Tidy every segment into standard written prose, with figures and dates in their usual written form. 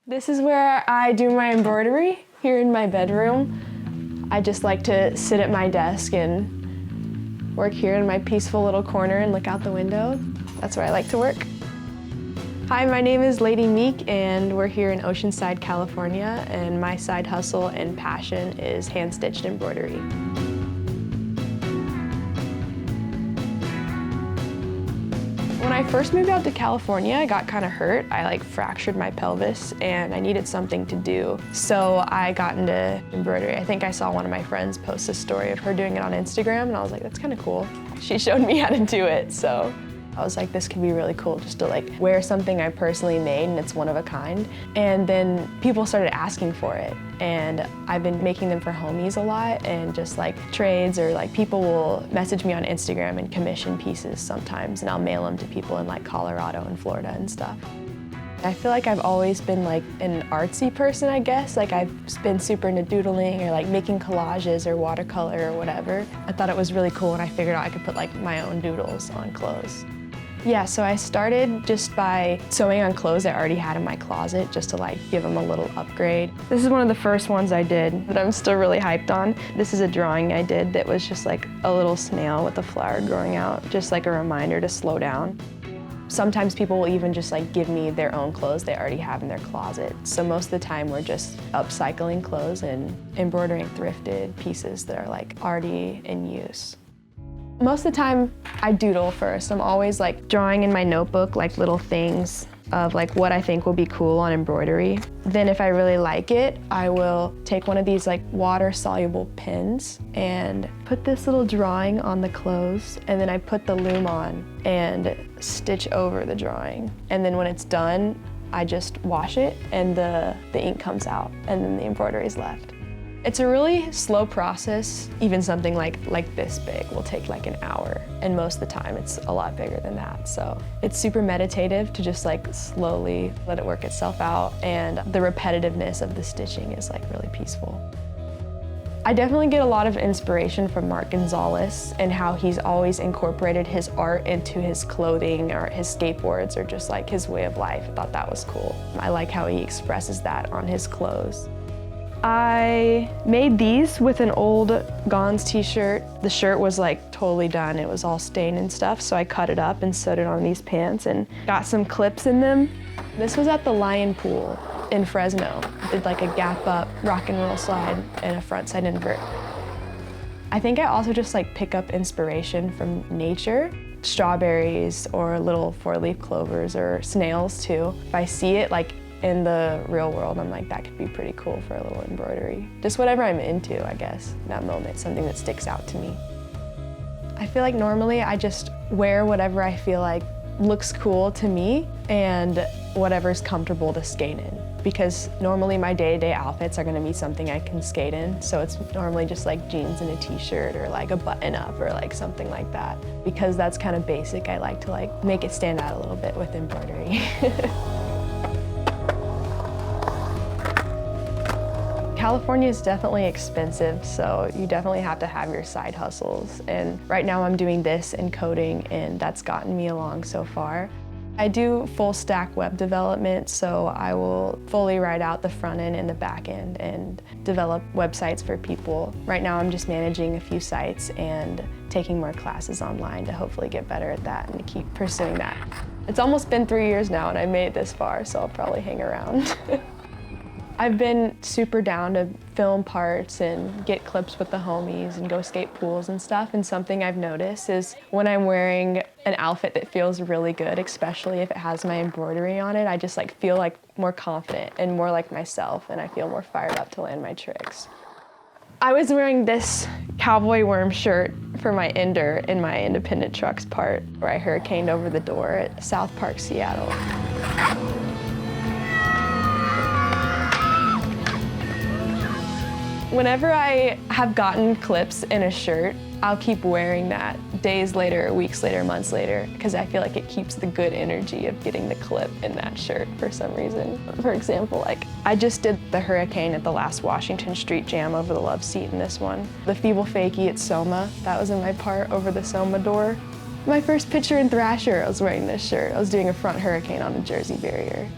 This is where I do my embroidery, here in my bedroom. I just like to sit at my desk and work here in my peaceful little corner and look out the window. That's where I like to work. Hi, my name is Lady Meek, and we're here in Oceanside, California, and my side hustle and passion is hand-stitched embroidery. When I first moved out to California, I got kind of hurt. I fractured my pelvis and I needed something to do. So I got into embroidery. I think I saw one of my friends post a story of her doing it on Instagram and I was like, that's kind of cool. She showed me how to do it, so I was like, this could be really cool just to wear something I personally made and it's one of a kind. And then people started asking for it. And I've been making them for homies a lot and just trades, or people will message me on Instagram and commission pieces sometimes, and I'll mail them to people in Colorado and Florida and stuff. I feel like I've always been an artsy person, I guess. I've been super into doodling or making collages or watercolor or whatever. I thought it was really cool when I figured out I could put my own doodles on clothes. Yeah, so I started just by sewing on clothes I already had in my closet just to give them a little upgrade. This is one of the first ones I did that I'm still really hyped on. This is a drawing I did that was just a little snail with a flower growing out, just a reminder to slow down. Sometimes people will even just give me their own clothes they already have in their closet. So most of the time we're just upcycling clothes and embroidering thrifted pieces that are already in use. Most of the time, I doodle first. I'm always drawing in my notebook little things of what I think will be cool on embroidery. Then if I really like it, I will take one of these water-soluble pens and put this little drawing on the clothes, and then I put the loom on and stitch over the drawing. And then when it's done, I just wash it and the ink comes out, and then the embroidery is left. It's a really slow process. Even something like this big will take an hour, and most of the time it's a lot bigger than that. So it's super meditative to just slowly let it work itself out, and the repetitiveness of the stitching is really peaceful. I definitely get a lot of inspiration from Mark Gonzalez and how he's always incorporated his art into his clothing or his skateboards or just his way of life. I thought that was cool. I like how he expresses that on his clothes. I made these with an old Gons t-shirt. The shirt was totally done. It was all stained and stuff, so I cut it up and sewed it on these pants and got some clips in them. This was at the Lion Pool in Fresno. Did a gap up rock and roll slide and a front side invert. I think I also just pick up inspiration from nature. Strawberries or little four-leaf clovers or snails too. If I see it in the real world, I'm that could be pretty cool for a little embroidery. Just whatever I'm into, I guess, in that moment, something that sticks out to me. I feel normally I just wear whatever I feel looks cool to me and whatever's comfortable to skate in. Because normally my day-to-day outfits are gonna be something I can skate in, so it's normally just jeans and a t-shirt or a button-up or something like that. Because that's kind of basic, I like to make it stand out a little bit with embroidery. California is definitely expensive, so you definitely have to have your side hustles. And right now I'm doing this and coding, and that's gotten me along so far. I do full stack web development, so I will fully write out the front end and the back end and develop websites for people. Right now I'm just managing a few sites and taking more classes online to hopefully get better at that and to keep pursuing that. It's almost been 3 years now and I made it this far, so I'll probably hang around. I've been super down to film parts and get clips with the homies and go skate pools and stuff, and something I've noticed is when I'm wearing an outfit that feels really good, especially if it has my embroidery on it, I just feel more confident and more like myself, and I feel more fired up to land my tricks. I was wearing this cowboy worm shirt for my ender in my independent trucks part where I hurricaned over the door at South Park, Seattle. Whenever I have gotten clips in a shirt, I'll keep wearing that days later, weeks later, months later, because I feel it keeps the good energy of getting the clip in that shirt for some reason. For example, I just did the hurricane at the last Washington Street Jam over the love seat in this one. The feeble fakie at Soma, that was in my part over the Soma door. My first picture in Thrasher, I was wearing this shirt. I was doing a front hurricane on the Jersey barrier.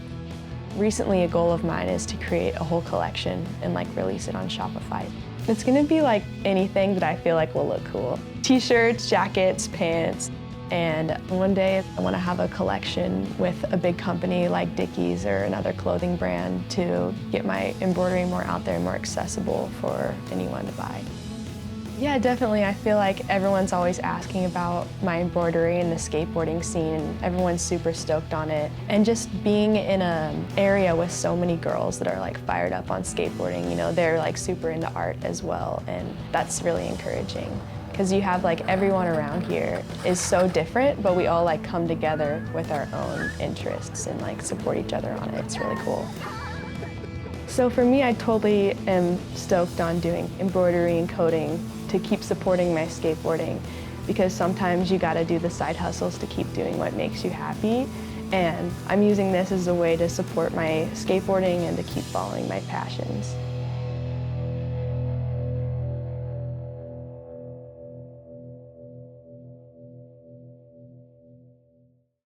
Recently, a goal of mine is to create a whole collection and like release it on Shopify. It's gonna be like anything that I feel like will look cool. T-shirts, jackets, pants, and one day I wanna have a collection with a big company like Dickies or another clothing brand to get my embroidery more out there, more accessible for anyone to buy. Yeah, definitely. I feel like everyone's always asking about my embroidery and the skateboarding scene, and everyone's super stoked on it. And just being in an area with so many girls that are like fired up on skateboarding, you know, they're like super into art as well, and that's really encouraging. Because you have like everyone around here is so different, but we all like come together with our own interests and like support each other on it. It's really cool. So for me, I totally am stoked on doing embroidery and coding to keep supporting my skateboarding, because sometimes you gotta do the side hustles to keep doing what makes you happy. And I'm using this as a way to support my skateboarding and to keep following my passions.